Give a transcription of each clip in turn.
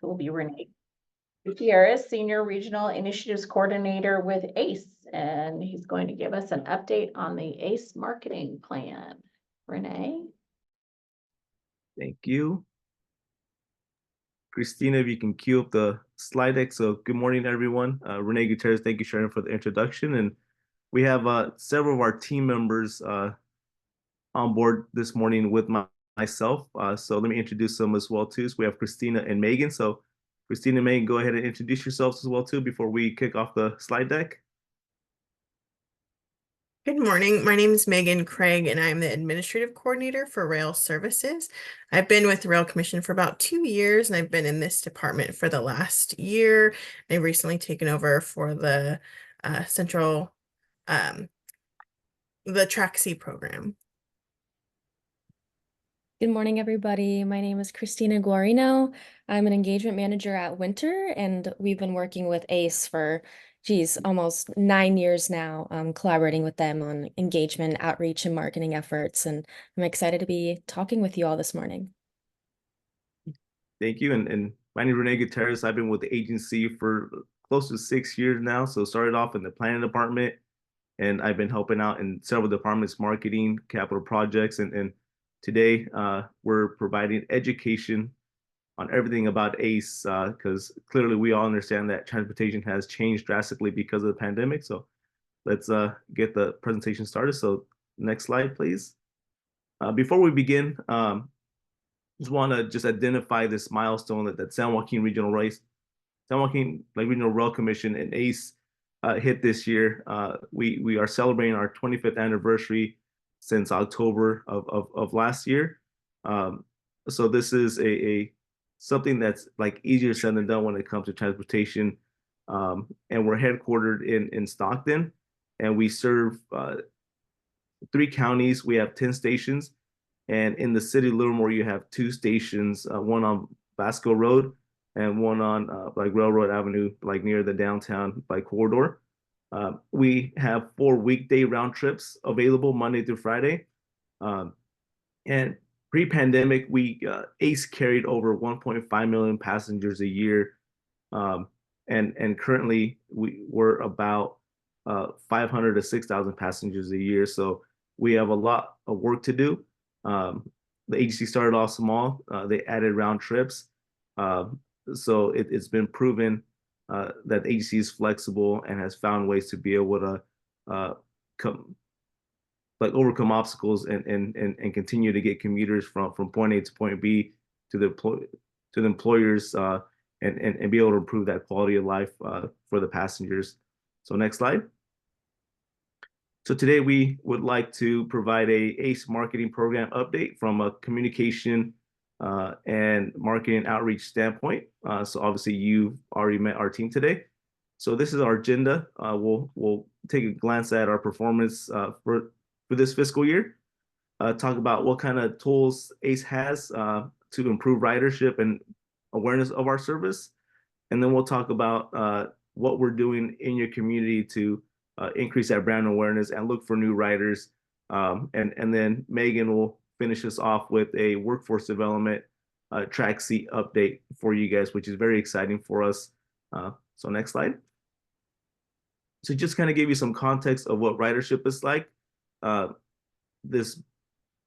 who will be Renee Gutierrez, Senior Regional Initiatives Coordinator with ACE, and he's going to give us an update on the ACE marketing plan. Renee? Thank you. Christina, if you can cue up the slide deck. So good morning, everyone. Renee Gutierrez, thank you, Sharon, for the introduction. And we have several of our team members on board this morning with myself. So let me introduce them as well, too. So we have Christina and Megan. So Christina and Megan, go ahead and introduce yourselves as well, too, before we kick off the slide deck. Good morning. My name is Megan Craig, and I'm the Administrative Coordinator for Rail Services. I've been with the Rail Commission for about 2 years, and I've been in this department for the last year. I've recently taken over for the central, the Track C program. Good morning, everybody. My name is Christina Guarino. I'm an engagement manager at Winter, and we've been working with ACE for, almost 9 years now, collaborating with them on engagement, outreach, and marketing efforts. And I'm excited to be talking with you all this morning. Thank you. And my name is Renee Gutierrez. I've been with the agency for close to 6 years now. So started off in the planning department, and I've been helping out in several departments, marketing, capital projects, and today we're providing education on everything about ACE, because clearly we all understand that transportation has changed drastically because of the pandemic. So let's get the presentation started. So next slide, please. Before we begin, just want to identify this milestone that San Joaquin Regional Rail Commission and ACE hit this year. We are celebrating our 25th anniversary since October of last year. So this is something that's like easier said than done when it comes to transportation. And we're headquartered in Stockton, and we serve 3 counties. We have 10 stations. And in the city of Livermore, you have 2 stations, one on Vasco Road and one on like Railroad Avenue, like near the downtown like corridor. We have 4 weekday round trips available Monday through Friday. And pre-pandemic, ACE carried over 1.5 million passengers a year. And currently we're about 500 to 6,000 passengers a year. So we have a lot of work to do. The agency started off small. They added round trips. So it's been proven that the agency is flexible and has found ways to be able to overcome obstacles and continue to get commuters from point A to point B to the employers and be able to improve that quality of life for the passengers. So next slide. So today we would like to provide a ACE marketing program update from a communication and marketing outreach standpoint. So obviously you've already met our team today. So this is our agenda. We'll take a glance at our performance for this fiscal year, talk about what kind of tools ACE has to improve ridership and awareness of our service. And then we'll talk about what we're doing in your community to increase that brand awareness and look for new riders. And then Megan will finish us off with a workforce development track C update for you guys, which is very exciting for us. So next slide. So just kind of give you some context of what ridership is like. This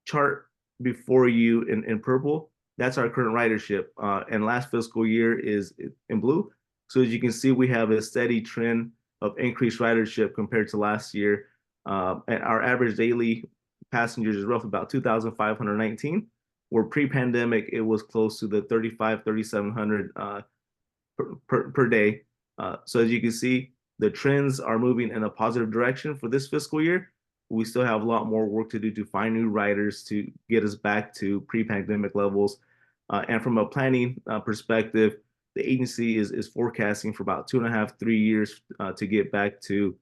chart before you in purple, that's our current ridership. And last fiscal year is in blue. So as you can see, we have a steady trend of increased ridership compared to last year. And our average daily passengers is roughly about 2,519, where pre-pandemic, it was close to the 3,700 per day. So as you can see, the trends are moving in a positive direction for this fiscal year. We still have a lot more work to do to find new riders to get us back to pre-pandemic levels. And from a planning perspective, the agency is forecasting for about 2.5, 3 years to get back to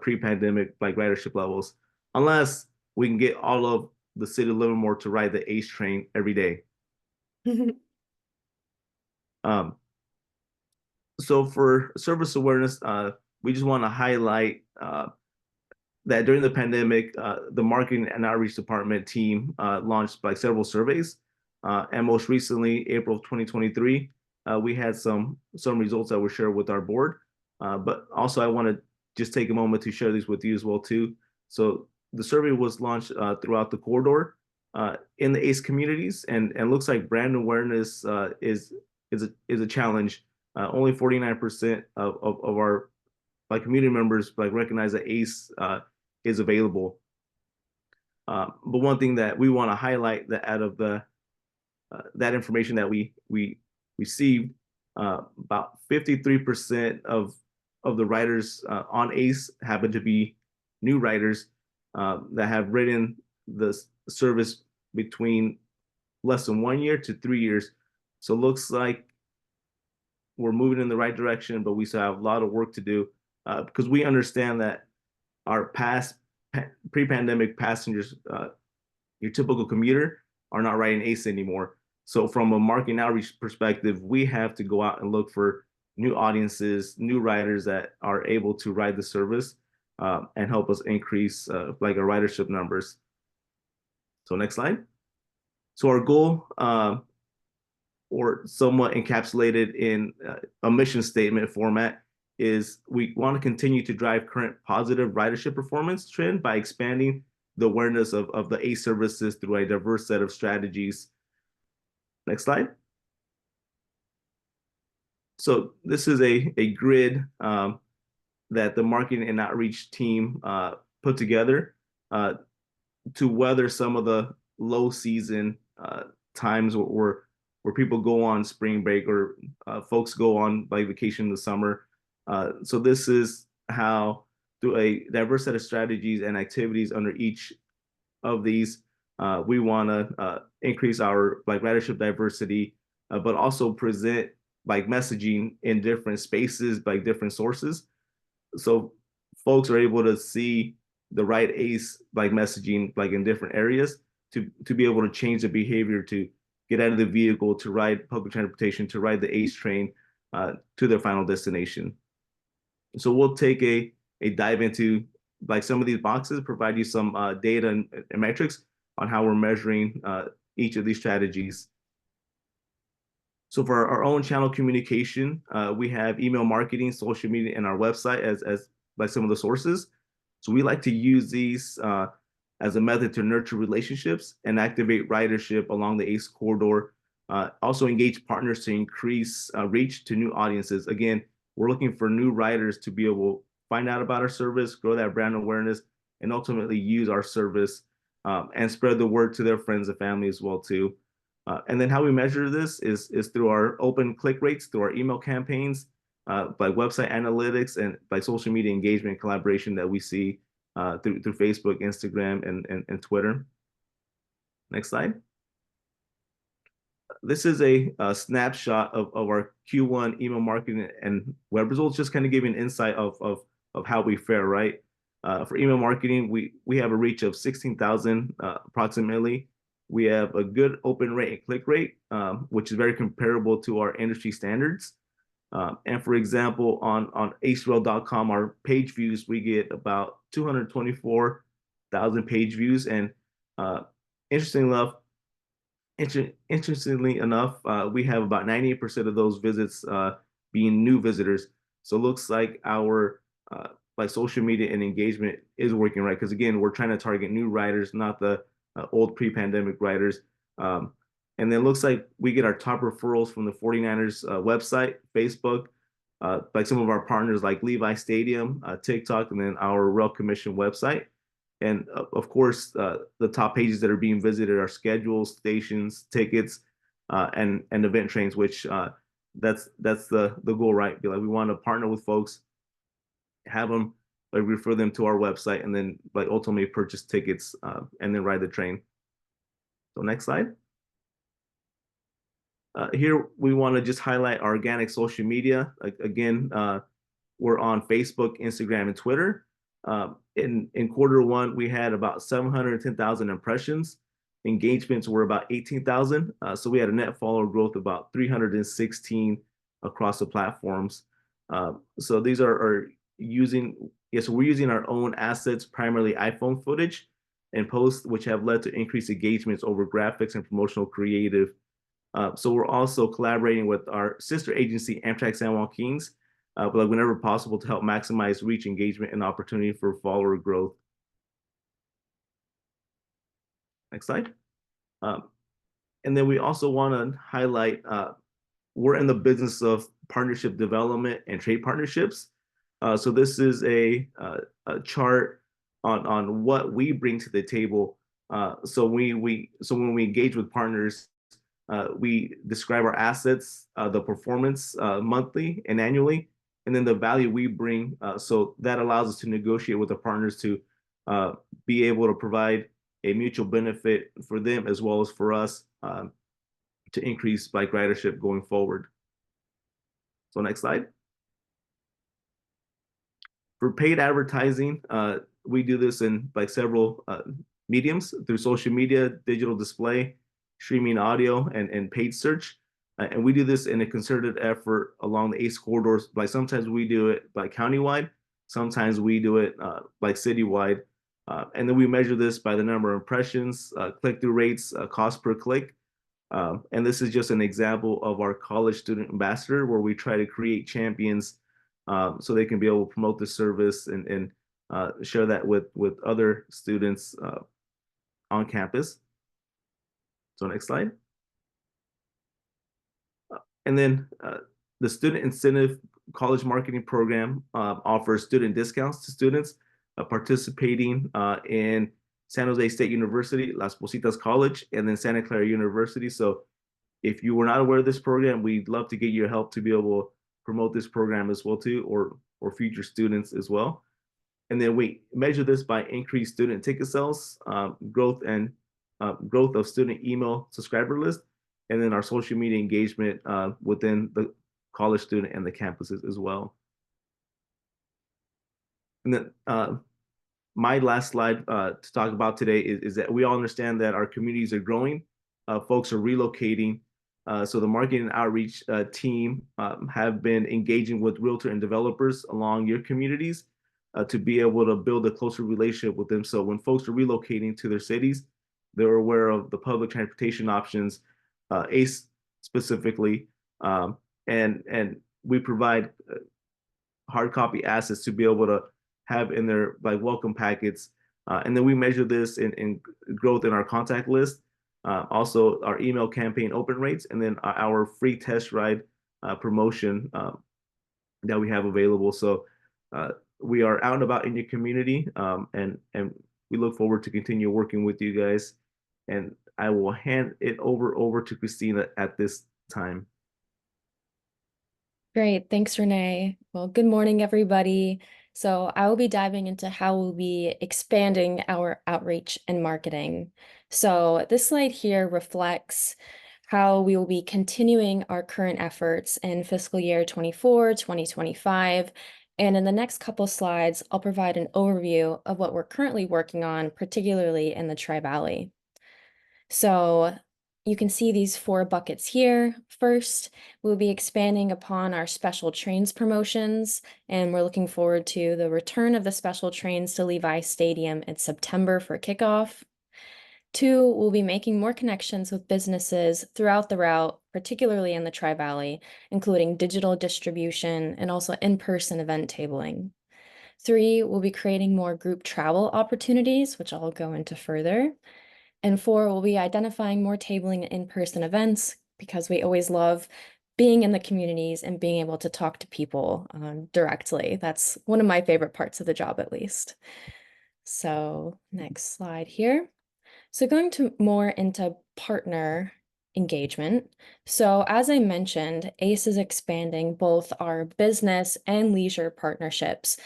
pre-pandemic like ridership levels, unless we can get all of the city of Livermore to ride the ACE train every day. So for service awareness, we just want to highlight that during the pandemic, the marketing and outreach department team launched like several surveys. And most recently, April of 2023, we had some results that were shared with our board. But also I want to just take a moment to share these with you as well too. So the survey was launched throughout the corridor in the ACE communities, and looks like brand awareness is a challenge. Only 49% of our community members recognize that ACE is available. But one thing that we want to highlight that out of the that information that we received, about 53% of the writers on ACE happen to be new writers that have written the service between less than 1 year to 3 years. So it looks like we're moving in the right direction, but we still have a lot of work to do because we understand that our pre-pandemic passengers, your typical commuter, are not writing ACE anymore. So from a marketing outreach perspective, we have to go out and look for new audiences, new writers that are able to ride the service and help us increase our ridership numbers. So next slide. So our goal, or somewhat encapsulated in a mission statement format, is we want to continue to drive current positive ridership performance trend by expanding the awareness of the ACE services through a diverse set of strategies. Next slide. So this is a grid that the marketing and outreach team put together to weather some of the low season times where people go on spring break or folks go on vacation in the summer. So this is how, through a diverse set of strategies and activities under each of these, we want to increase our ridership diversity, but also present messaging in different spaces by different sources. So folks are able to see the right ACE messaging in different areas to be able to change the behavior, to get out of the vehicle, to ride public transportation, to ride the ACE train to their final destination. So we'll take a dive into some of these boxes, provide you some data and metrics on how we're measuring each of these strategies. So for our own channel communication, we have email marketing, social media, and our website as some of the sources. So we like to use these as a method to nurture relationships and activate ridership along the ACE corridor. Also engage partners to increase reach to new audiences. Again, we're looking for new riders to be able to find out about our service, grow that brand awareness, and ultimately use our service and spread the word to their friends and family as well too. And then how we measure this is through our open click rates, through our email campaigns, by website analytics, and by social media engagement and collaboration that we see through Facebook, Instagram, and Twitter. Next slide. This is a snapshot of our Q1 email marketing and web results, just kind of giving insight of how we fare, right? For email marketing, we have a reach of 16,000 approximately. We have a good open rate and click rate, which is very comparable to our industry standards. And for example, on acerail.com, our page views, we get about 224,000 page views. And interestingly enough, we have about 98% of those visits being new visitors. So it looks like our social media and engagement is working right. Because again, we're trying to target new riders, not the old pre-pandemic riders. And then it looks like we get our top referrals from the 49ers website, Facebook, some of our partners like Levi Stadium, TikTok, and then our Rail Commission website. And of course, the top pages that are being visited are schedules, stations, tickets, and event trains, which that's the goal, right? We want to partner with folks, have them refer them to our website, and then ultimately purchase tickets and then ride the train. So next slide. Here we want to just highlight our organic social media. Again, we're on Facebook, Instagram, and Twitter. In Q1, we had about 710,000 impressions. Engagements were about 18,000. So we had a net follower growth about 316 across the platforms. So these are so we're using our own assets, primarily iPhone footage and posts, which have led to increased engagements over graphics and promotional creative. So we're also collaborating with our sister agency, Amtrak San Juan Kings, but like whenever possible to help maximize reach, engagement, and opportunity for follower growth. Next slide. And then we also want to highlight we're in the business of partnership development and trade partnerships. So this is a chart on what we bring to the table. So when we engage with partners, we describe our assets, the performance monthly and annually, and then the value we bring. So that allows us to negotiate with the partners to be able to provide a mutual benefit for them as well as for us to increase bike ridership going forward. So next slide. For paid advertising, we do this in like several mediums through social media, digital display, streaming audio, and paid search. And we do this in a concerted effort along the ACE corridors. Like sometimes we do it like countywide, sometimes we do it like citywide. And then we measure this by the number of impressions, click-through rates, cost per click. And this is just an example of our college student ambassador where we try to create champions so they can be able to promote the service and share that with other students on campus. So next slide. And then the Student Incentive College Marketing Program offers student discounts to students participating in San Jose State University, Las Positas College, and then Santa Clara University. So if you were not aware of this program, we'd love to get your help to be able to promote this program as well too, or future students as well. And then we measure this by increased student ticket sales, growth of student email subscriber list, and then our social media engagement within the college student and the campuses as well. And then my last slide to talk about today is that we all understand that our communities are growing, folks are relocating. So the marketing and outreach team have been engaging with realtor and developers along your communities to be able to build a closer relationship with them. So when folks are relocating to their cities, they're aware of the public transportation options, ACE specifically, and we provide hard copy assets to be able to have in their like welcome packets. And then we measure this in growth in our contact list, also our email campaign open rates, and then our free test ride promotion that we have available. So we are out and about in your community, and we look forward to continue working with you guys. And I will hand it over to Christina at this time. Great, thanks, Renee. Well, good morning, everybody. So I will be diving into how we'll be expanding our outreach and marketing. So this slide here reflects how we will be continuing our current efforts in fiscal year 24, 2025. And in the next couple slides, I'll provide an overview of what we're currently working on, particularly in the Tri-Valley. So you can see these 4 buckets here. First, we'll be expanding upon our special trains promotions, and we're looking forward to the return of the special trains to Levi Stadium in September for kickoff. 2, we'll be making more connections with businesses throughout the route, particularly in the Tri-Valley, including digital distribution and also in-person event tabling. 3, we'll be creating more group travel opportunities, which I'll go into further. And 4, we'll be identifying more tabling and in-person events because we always love being in the communities and being able to talk to people directly. That's one of my favorite parts of the job, at least. So next slide here. So going to more into partner engagement. So as I mentioned, ACE is expanding both our business and leisure partnerships.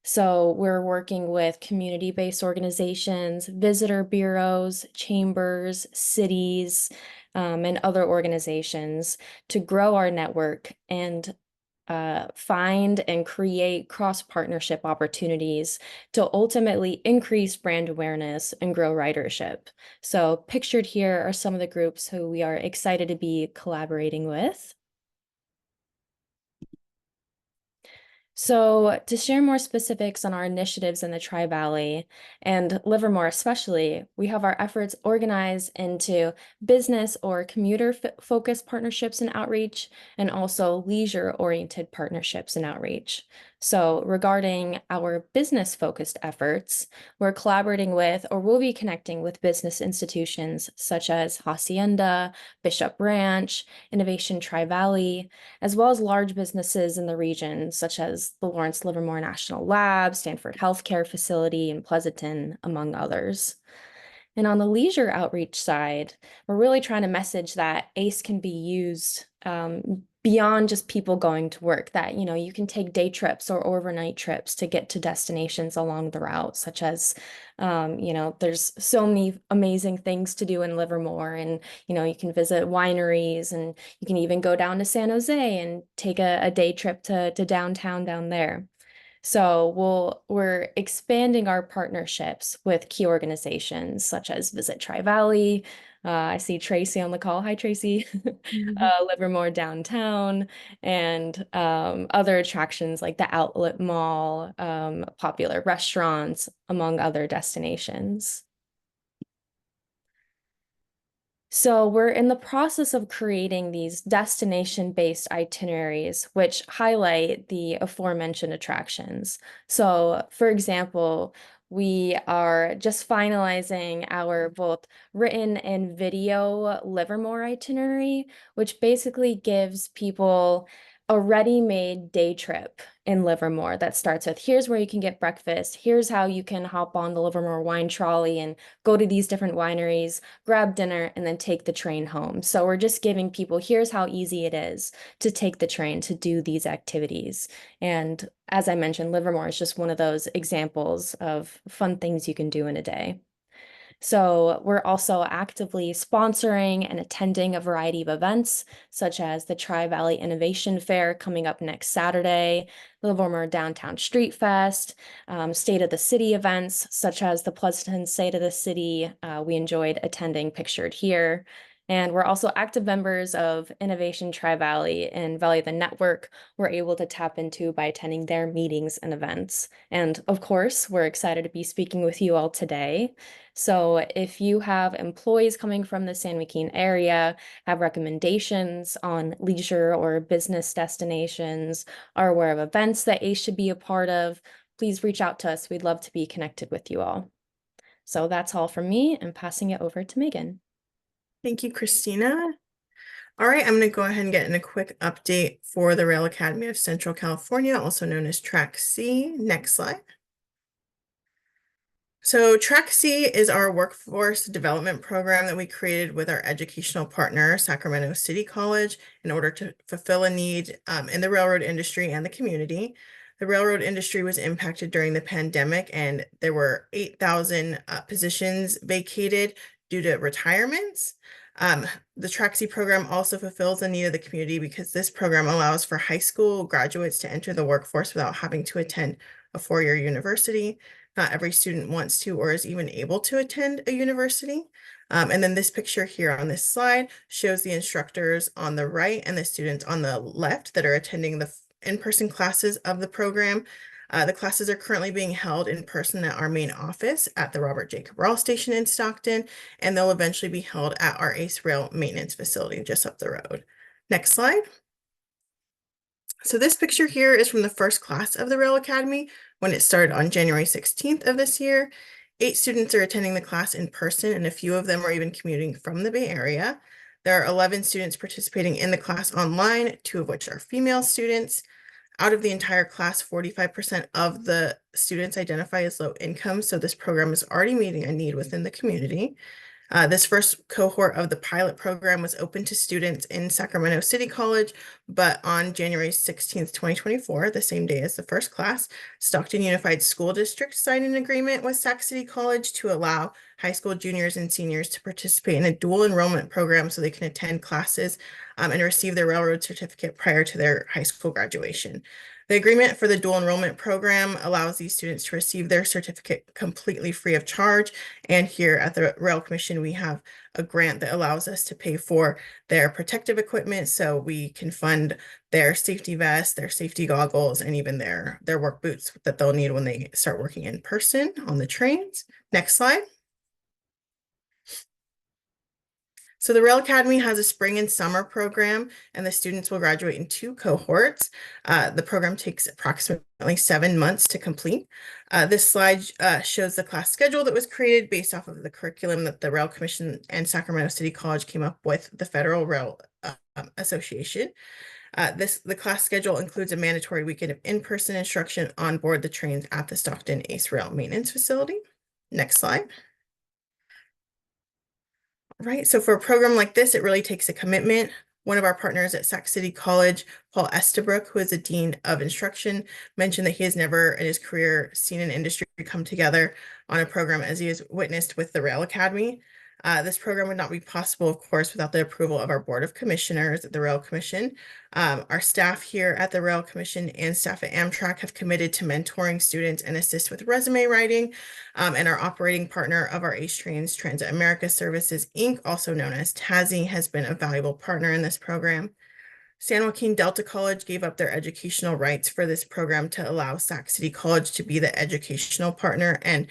So we're working with community-based organizations, visitor bureaus, chambers, cities, and other organizations to grow our network and find and create cross-partnership opportunities to ultimately increase brand awareness and grow ridership. So pictured here are some of the groups who we are excited to be collaborating with. So, to share more specifics on our initiatives in the Tri Valley and Livermore, especially, we have our efforts organized into business or commuter focused partnerships and outreach, and also leisure oriented partnerships and outreach. So, regarding our business focused efforts, we're collaborating with or will be connecting with business institutions such as Hacienda, Bishop Ranch, Innovation Tri Valley, as well as large businesses in the region, such as the Lawrence Livermore National Lab, Stanford Healthcare Facility, and Pleasanton, among others. And on the leisure outreach side, we're really trying to message that ACE can be used beyond just people going to work, that, you know, you can take day trips or overnight trips to get to destinations along the route, such as, you know, there's so many amazing things to do in Livermore, and, you know, you can visit wineries, and you can even go down to San Jose and take a day trip to downtown down there. So we're expanding our partnerships with key organizations such as Visit Tri Valley. I see Tracy on the call. Hi, Tracy. Livermore Downtown, and other attractions like the Outlet Mall, popular restaurants, among other destinations. So we're in the process of creating these destination-based itineraries, which highlight the aforementioned attractions. So, for example, we are just finalizing our both written and video Livermore itinerary, which basically gives people a ready-made day trip in Livermore that starts with, here's where you can get breakfast, here's how you can hop on the Livermore wine trolley and go to these different wineries, grab dinner, and then take the train home. So we're just giving people, here's how easy it is to take the train to do these activities. And as I mentioned, Livermore is just one of those examples of fun things you can do in a day. So we're also actively sponsoring and attending a variety of events, such as the Tri-Valley Innovation Fair coming up next Saturday, the Livermore Downtown Street Fest, State of the City events, such as the Pleasanton State of the City. We enjoyed attending, pictured here. And we're also active members of Innovation Tri-Valley and Valley of the Network we're able to tap into by attending their meetings and events. And of course, we're excited to be speaking with you all today. So if you have employees coming from the San Joaquin area, have recommendations on leisure or business destinations, are aware of events that ACE should be a part of, please reach out to us. We'd love to be connected with you all. So that's all from me, and passing it over to Megan. Thank you, Christina. All right, I'm going to go ahead and get in a quick update for the Rail Academy of Central California, also known as Track C. Next slide. So Track C is our workforce development program that we created with our educational partner, Sacramento City College, in order to fulfill a need in the railroad industry and the community. The railroad industry was impacted during the pandemic, and there were 8,000 positions vacated due to retirements. The Track C program also fulfills the need of the community because this program allows for high school graduates to enter the workforce without having to attend a four-year university. Not every student wants to or is even able to attend a university. And then this picture here on this slide shows the instructors on the right and the students on the left that are attending the in-person classes of the program. The classes are currently being held in person at our main office at the Robert Jacob Rail Station in Stockton, and they'll eventually be held at our ACE Rail maintenance facility just up the road. Next slide. So this picture here is from the first class of the Rail Academy when it started on January 16th of this year. 8 students are attending the class in person, and a few of them are even commuting from the Bay Area. There are 11 students participating in the class online, 2 of which are female students. Out of the entire class, 45% of the students identify as low income, so this program is already meeting a need within the community. This first cohort of the pilot program was open to students in Sacramento City College, but on January 16th, 2024, the same day as the first class, Stockton Unified School District signed an agreement with Sac City College to allow high school juniors and seniors to participate in a dual enrollment program so they can attend classes and receive their railroad certificate prior to their high school graduation. The agreement for the dual enrollment program allows these students to receive their certificate completely free of charge. And here at the Rail Commission, we have a grant that allows us to pay for their protective equipment so we can fund their safety vests, their safety goggles, and even their work boots that they'll need when they start working in person on the trains. Next slide. So the Rail Academy has a spring and summer program, and the students will graduate in 2 cohorts. The program takes approximately 7 months to complete. This slide shows the class schedule that was created based off of the curriculum that the Rail Commission and Sacramento City College came up with the Federal Rail Association. The class schedule includes a mandatory weekend of in-person instruction on board the trains at the Stockton ACE Rail Maintenance Facility. Next slide. Right, so for a program like this, it really takes a commitment. One of our partners at Sac City College, Paul Estabrook, who is a dean of instruction, mentioned that he has never in his career seen an industry come together on a program as he has witnessed with the Rail Academy. This program would not be possible, of course, without the approval of our Board of Commissioners at the Rail Commission. Our staff here at the Rail Commission and staff at Amtrak have committed to mentoring students and assist with resume writing. And our operating partner of our ACE Trains, Transit America Services, Inc., also known as TASI, has been a valuable partner in this program. San Joaquin Delta College gave up their educational rights for this program to allow Sac City College to be the educational partner, and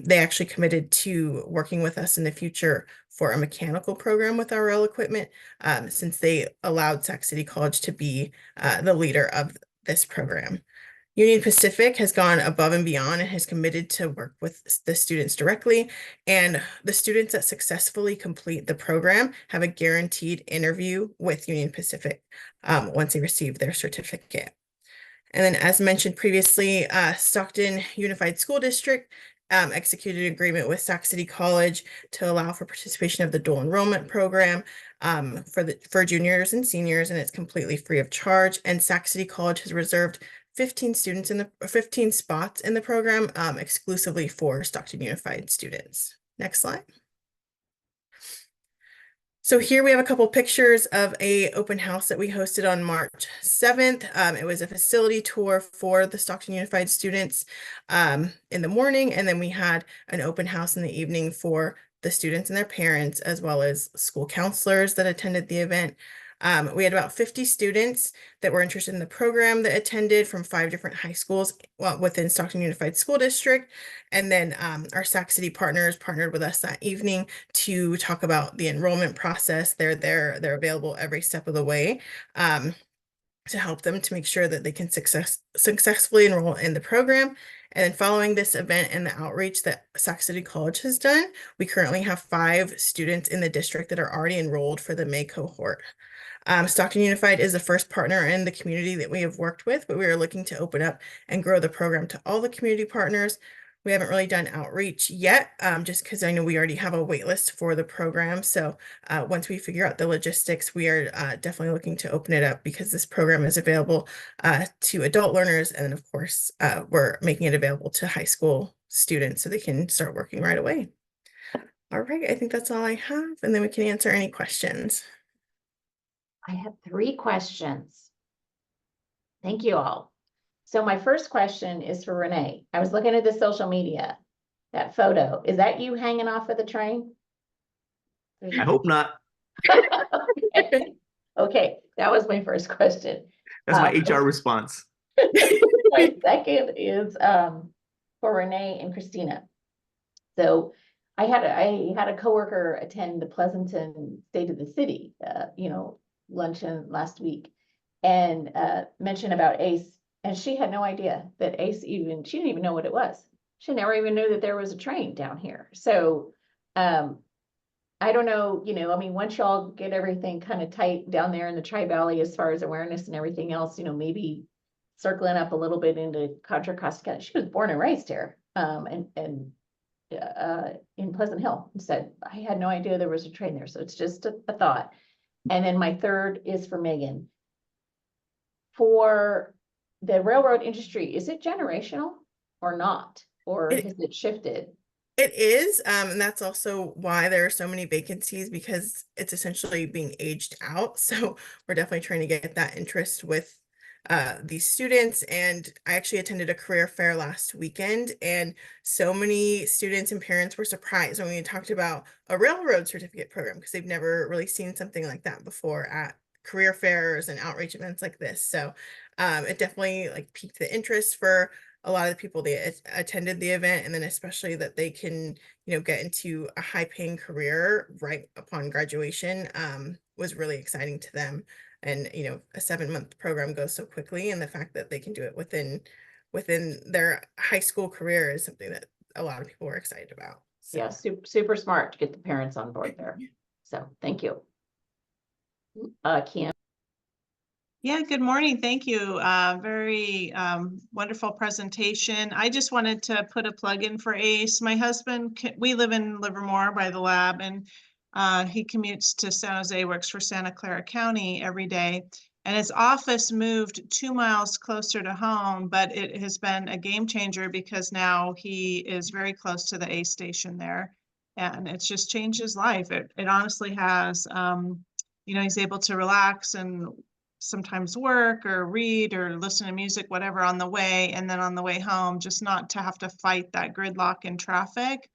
they actually committed to working with us in the future for a mechanical program with our rail equipment, since they allowed Sac City College to be the leader of this program. Union Pacific has gone above and beyond and has committed to work with the students directly. And the students that successfully complete the program have a guaranteed interview with Union Pacific once they receive their certificate. And then, as mentioned previously, Stockton Unified School District executed an agreement with Sac City College to allow for participation of the dual enrollment program for juniors and seniors, and it's completely free of charge. And Sac City College has reserved 15 spots in the program exclusively for Stockton Unified students. Next slide. So here we have a couple pictures of a open house that we hosted on March 7th. It was a facility tour for the Stockton Unified students in the morning, and then we had an open house in the evening for the students and their parents, as well as school counselors that attended the event. We had about 50 students that were interested in the program that attended from 5 different high schools within Stockton Unified School District. And then our Sac City partners partnered with us that evening to talk about the enrollment process. They're available every step of the way to help them to make sure that they can successfully enroll in the program. And then following this event and the outreach that Sac City College has done, we currently have 5 students in the district that are already enrolled for the May cohort. Stockton Unified is the first partner in the community that we have worked with, but we are looking to open up and grow the program to all the community partners. We haven't really done outreach yet, just because I know we already have a wait list for the program. So once we figure out the logistics, we are definitely looking to open it up because this program is available to adult learners. And of course, we're making it available to high school students so they can start working right away. All right, I think that's all I have. And then we can answer any questions. I have 3 questions. Thank you all. So my first question is for Renee. I was looking at the social media, that photo. Is that you hanging off of the train? I hope not. Okay, that was my first question. That's my HR response. My second is for Renee and Christina. So I had a coworker attend the Pleasanton State of the City, luncheon last week, and mention about ACE, and she had no idea that ACE she didn't even know what it was. She never even knew that there was a train down here. So I don't know, I mean, once y'all get everything kind of tight down there in the Tri-Valley as far as awareness and everything else, maybe circling up a little bit into Contra Costa County. She was born and raised here, and in Pleasant Hill, and said, I had no idea there was a train there. So it's just a thought. And then my third is for Megan. For the railroad industry, is it generational or not? Or has it shifted? It is, and that's also why there are so many vacancies, because it's essentially being aged out. So we're definitely trying to get that interest with these students. And I actually attended a career fair last weekend, and so many students and parents were surprised when we talked about a railroad certificate program, because they've never really seen something like that before at career fairs and outreach events like this. So it definitely like piqued the interest for a lot of the people that attended the event, and then especially that they can, you know, get into a high paying career right upon graduation, was really exciting to them. And, you know, a 7-month program goes so quickly, and the fact that they can do it within their high school career is something that a lot of people were excited about. So. Yeah, super smart to get the parents on board there. So thank you. Kim. Yeah, good morning. Thank you. Very wonderful presentation. I just wanted to put a plug in for ACE. My husband, we live in Livermore by the lab, and he commutes to San Jose, works for Santa Clara County every day. And his office moved 2 miles closer to home, but it has been a game changer because now he is very close to the ACE station there. And it's just changed his life. It honestly has. You know, he's able to relax and sometimes work or read or listen to music, whatever, on the way, and then on the way home, just not to have to fight that gridlock in traffic.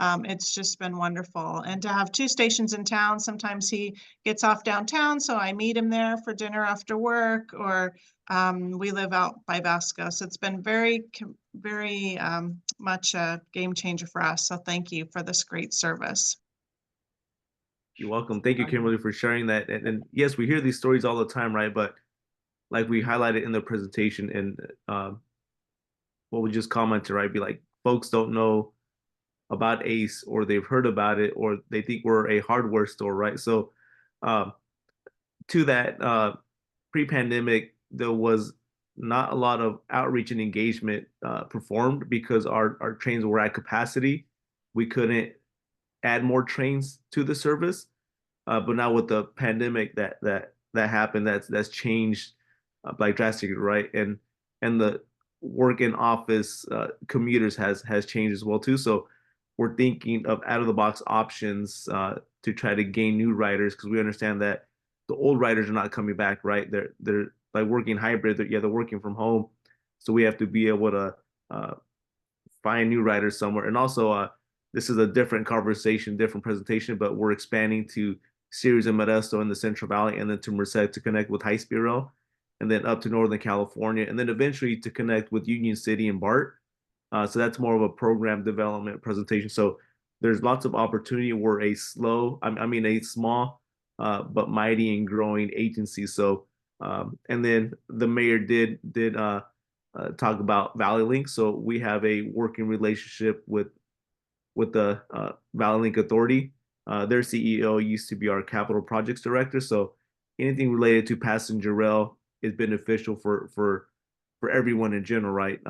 It's just been wonderful. And to have 2 stations in town, sometimes he gets off downtown, so I meet him there for dinner after work, or we live out by Vasco. So it's been very much a game changer for us. So thank you for this great service. You're welcome. Thank you, Kimberly, for sharing that. And yes, we hear these stories all the time, right? But like we highlighted in the presentation, and what we just commented, right? Be like, folks don't know about ACE, or they've heard about it, or they think we're a hardware store, right? So to that, pre-pandemic, there was not a lot of outreach and engagement performed because our trains were at capacity. We couldn't add more trains to the service. But now with the pandemic that happened, that's changed like drastically, right? And the work in office commuters has changed as well too. So we're thinking of out of the box options to try to gain new riders, because we understand that the old riders are not coming back, right? They're like working hybrid. They're working from home, so we have to be able to find new riders somewhere. And also, this is a different conversation, different presentation, but we're expanding to Ceres and Modesto in the Central Valley, and then to Merced to connect with high speed rail, and then up to Northern California, and then eventually to connect with Union City and BART. So that's more of a program development presentation. So there's lots of opportunity. We're a small but mighty and growing agency. So and then the mayor did talk about Valley Link. So we have a working relationship with the Valley Link Authority. Their CEO used to be our capital projects director. So anything related to passenger rail is beneficial for everyone in general, right?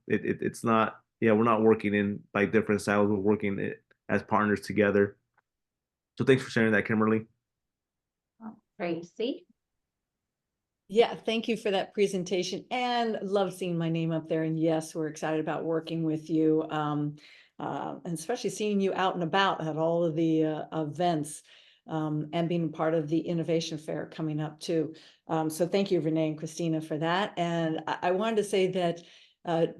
It's not, we're not working in like different silos. We're working as partners together. So thanks for sharing that, Kimberly. Tracy. Yeah, thank you for that presentation, and love seeing my name up there. And yes, we're excited about working with you, and especially seeing you out and about at all of the events, and being part of the innovation fair coming up too. So thank you, Renee and Christina, for that. And I wanted to say that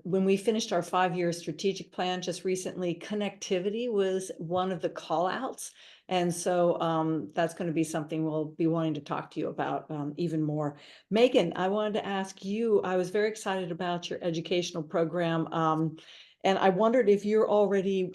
when we finished our 5-year strategic plan just recently, connectivity was one of the call outs. And so that's going to be something we'll be wanting to talk to you about even more. Megan, I wanted to ask you, I was very excited about your educational program. And I wondered if you're already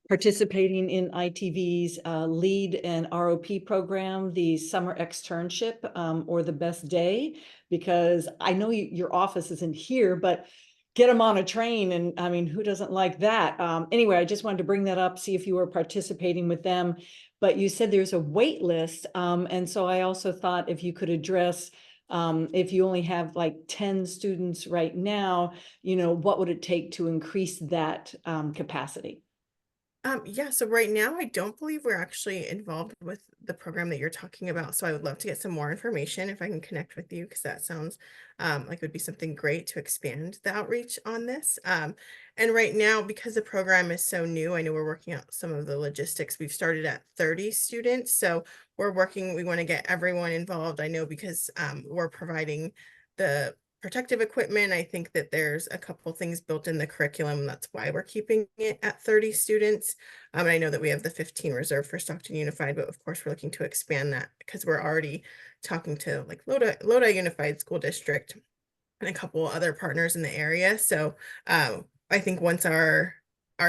participating in ITV's LEAD and ROP program, the summer externship, or the best day, because I know your office isn't here, but get them on a train. And I mean, who doesn't like that? Anyway, I just wanted to bring that up, see if you were participating with them. But you said there's a wait list. And so I also thought if you could address, if you only have like 10 students right now, what would it take to increase that capacity? Yeah, so right now I don't believe we're actually involved with the program that you're talking about. So I would love to get some more information if I can connect with you, because that sounds like it would be something great to expand the outreach on this. And right now, because the program is so new, I know we're working out some of the logistics. We've started at 30 students, so we want to get everyone involved. I know because we're providing the protective equipment. I think that there's a couple things built in the curriculum. That's why we're keeping it at 30 students. And I know that we have the 15 reserved for Stockton Unified, but of course we're looking to expand that because we're already talking to like Lodi Unified School District and a couple other partners in the area. So I think once our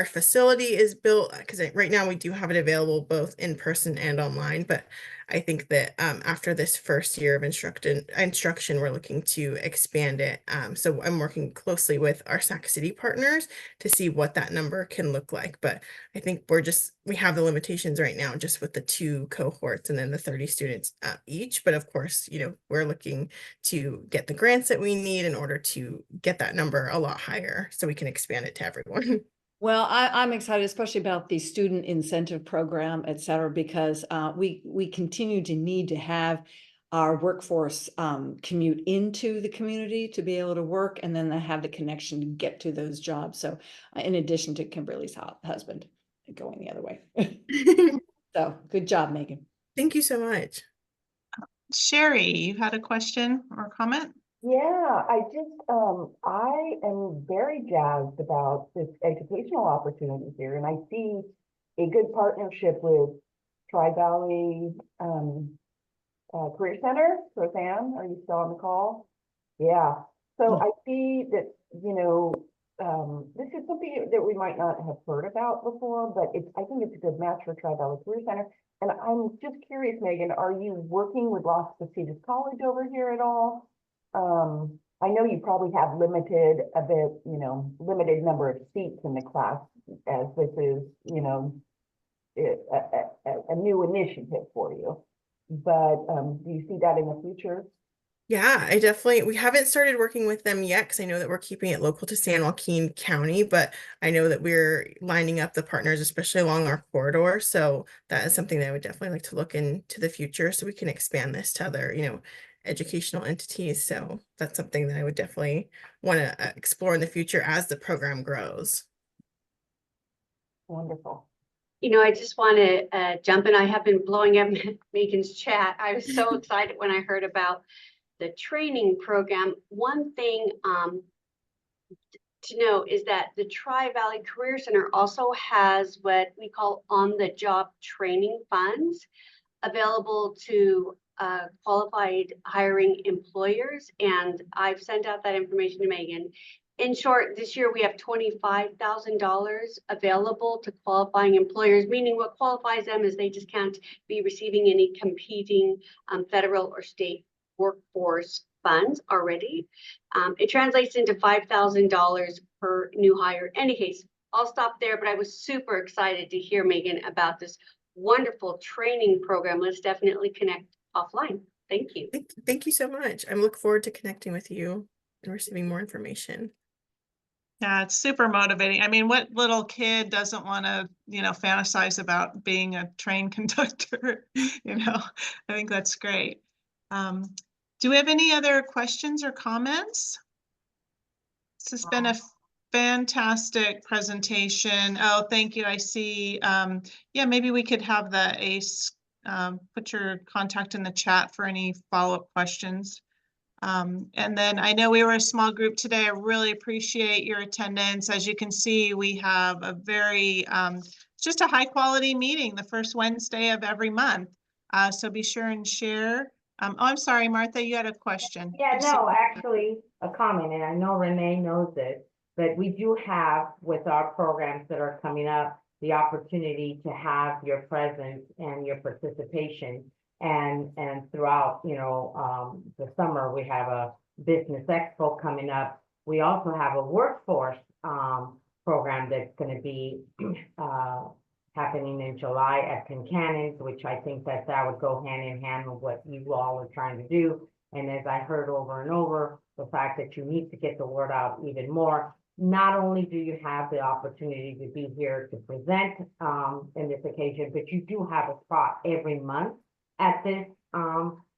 facility is built, because right now we do have it available both in person and online, but I think that after this first year of instruction, we're looking to expand it. So I'm working closely with our Sac City partners to see what that number can look like. But I think we have the limitations right now just with the 2 cohorts and then the 30 students each. But of course, we're looking to get the grants that we need in order to get that number a lot higher so we can expand it to everyone. Well, I'm excited, especially about the student incentive program, et cetera, because we continue to need to have our workforce commute into the community to be able to work, and then they have the connection to get to those jobs. So in addition to Kimberly's husband going the other way. So good job, Megan. Thank you so much. Sherry, you had a question or comment? Yeah, I am very jazzed about this educational opportunity here, and I see a good partnership with Tri-Valley Career Center. Roseanne, are you still on the call? Yeah, so I see that, this is something that we might not have heard about before, but I think it's a good match for Tri-Valley Career Center. And I'm just curious, Megan, are you working with Las Positas College over here at all? I know you probably have limited number of seats in the class, as this is, a new initiative for you. But do you see that in the future? Yeah, we haven't started working with them yet because I know that we're keeping it local to San Joaquin County, but I know that we're lining up the partners, especially along our corridor. So that is something that I would definitely like to look into the future so we can expand this to other, educational entities. So that's something that I would definitely want to explore in the future as the program grows. Wonderful. I just want to jump in. I have been blowing up Megan's chat. I was so excited when I heard about the training program. One thing to know is that the Tri-Valley Career Center also has what we call on-the-job training funds available to qualified hiring employers. And I've sent out that information to Megan. In short, this year we have $25,000 available to qualifying employers, meaning what qualifies them is they just can't be receiving any competing federal or state workforce funds already. It translates into $5,000 per new hire. In any case, I'll stop there, but I was super excited to hear, Megan, about this wonderful training program. Let's definitely connect offline. Thank you. Thank you so much. I look forward to connecting with you and receiving more information. Yeah, it's super motivating. I mean, what little kid doesn't want to, fantasize about being a train conductor? I think that's great. Do we have any other questions or comments? This has been a fantastic presentation. Oh, thank you. I see. Yeah, maybe we could have the ACE put your contact in the chat for any follow-up questions. And then I know we were a small group today. I really appreciate your attendance. As you can see, we have a very, just a high quality meeting the first Wednesday of every month. So be sure and share. Oh, I'm sorry, Martha, you had a question. Yeah, no, actually a comment, and I know Renee knows this, but we do have with our programs that are coming up, the opportunity to have your presence and your participation. And throughout, the summer, we have a business expo coming up. We also have a workforce program that's going to be happening in July at Concannon's, which I think that would go hand in hand with what you all are trying to do. And as I heard over and over, the fact that you need to get the word out even more, not only do you have the opportunity to be here to present in this occasion, but you do have a spot every month at this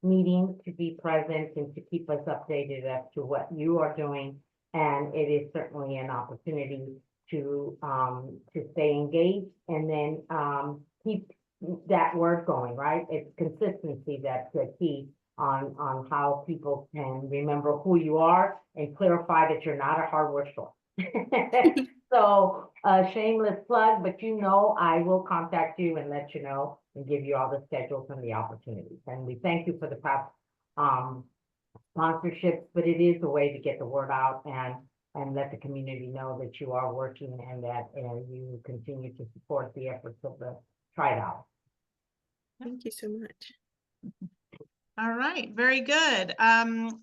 meeting to be present and to keep us updated as to what you are doing. And it is certainly an opportunity to stay engaged and then keep that word going, right? It's consistency that's the key on how people can remember who you are and clarify that you're not a hardware store. So shameless plug, but I will contact you and let you know and give you all the schedules and the opportunities. And we thank you for the past sponsorships, but it is a way to get the word out and let the community know that you are working and that you continue to support the efforts of the Tri-Valley. Thank you so much. All right, very good.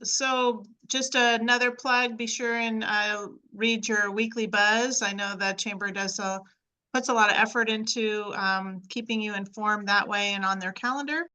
So just another plug, be sure and read your weekly buzz. I know that Chamber puts a lot of effort into keeping you informed that way and on their calendar.